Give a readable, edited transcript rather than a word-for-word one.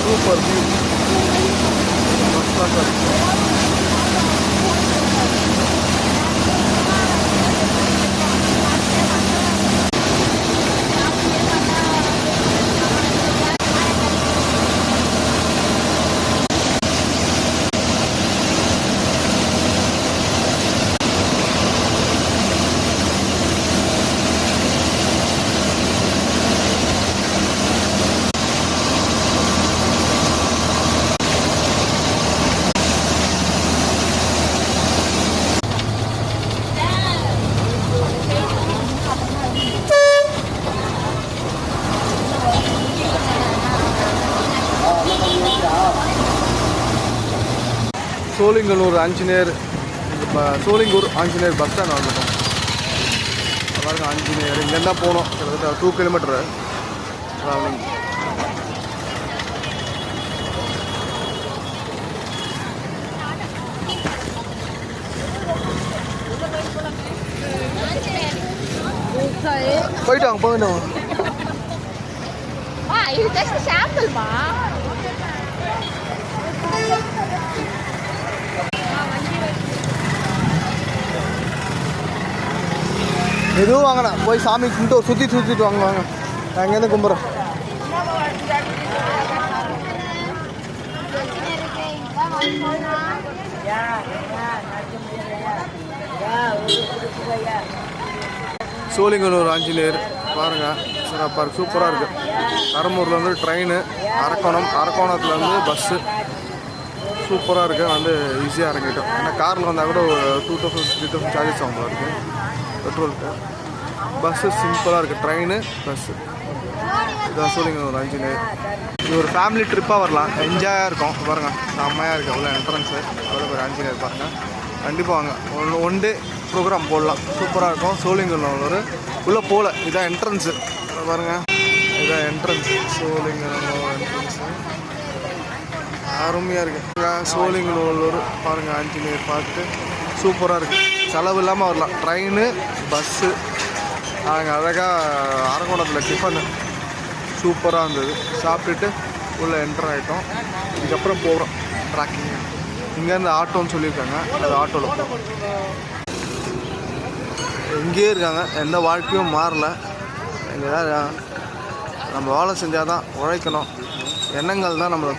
Super view. First class. Sholinganallur Anjaneyar, Sholingur Anjaneyar bus stand வந்துட்டோம். பாருங்க ஆஞ்சநேயர், இங்கேருந்து தான் போகணும். கிட்டத்தட்ட 2 கிலோமீட்டரு ட்ராவலிங். போயிட்டாங்க போயிட்டோம். இது ஜஸ்ட் சாம்பிள்மா. எதுவும் வாங்கண்ணா, போய் சாமி கும்பிட்டு சுற்றிட்டு வாங்க. நான் இங்கேருந்து கும்பிட்றேன். சோழிங்கநல்லூர் ஆஞ்சநேயர் பாருங்கள், சிறப்பாக இருக்குது, சூப்பராக இருக்குது. கரம்பூர்லேருந்து ட்ரெயின், அரக்கோணத்துலேருந்து பஸ்ஸு சூப்பராக இருக்குது. வந்து ஈஸியாக இறங்கிட்டோம். ஏன்னா காரில் வந்தால் கூட 2000-3000 சார்ஜஸ் ஆகும் இருக்குது பெட்ரோலுக்கு. பஸ்ஸு சிம்பிளாக இருக்குது, ட்ரெயின் பஸ்ஸு. இதுதான் சோழிங்கநல்லூர் ஆஞ்சநேயர். இது ஒரு ஃபேமிலி ட்ரிப்பாக வரலாம், என்ஜாயாக இருக்கும். பாருங்கள் செம்மையாக இருக்குது. அவ்வளோ என்ட்ரன்ஸு, அவ்வளோ பேர் ஆஞ்சநேயர் பாருங்கள். கண்டிப்பாக வாங்க, ஒன் டே ப்ரோக்ராம் போடலாம், சூப்பராக இருக்கும். சோழிங்கநல்லூர் உள்ளே போகல, இதுதான் என்ட்ரன்ஸு பாருங்கள். இதுதான் என்ட்ரன்ஸ், சோழிங்கநல்லூர் என்ட்ரன்ஸு. அருமையாக இருக்குது. சோழிங்கநல்லூர் பாருங்கள், ஆஞ்சநேயர் பார்த்துட்டு சூப்பராக இருக்குது. செலவு இல்லாமல் வரலாம். Train bus. நாங்கள் அழகாக அரக்கோணத்தில் டிஃபனு சூப்பராக இருந்தது. சாப்பிட்டுட்டு உள்ளே என்டர் ஆகிட்டோம். இதுக்கப்புறம் போகிறோம் ட்ராக்கிங். இங்கேருந்து ஆட்டோன்னு சொல்லியிருக்காங்க, அது ஆட்டோவில் போகிறோம். இங்கேயே இருக்காங்க, எந்த வாழ்க்கையும் மாறல. இங்கே தான் நம்ம வேலை செஞ்சால் தான், உழைக்கணும். எண்ணங்கள் தான் நம்மளை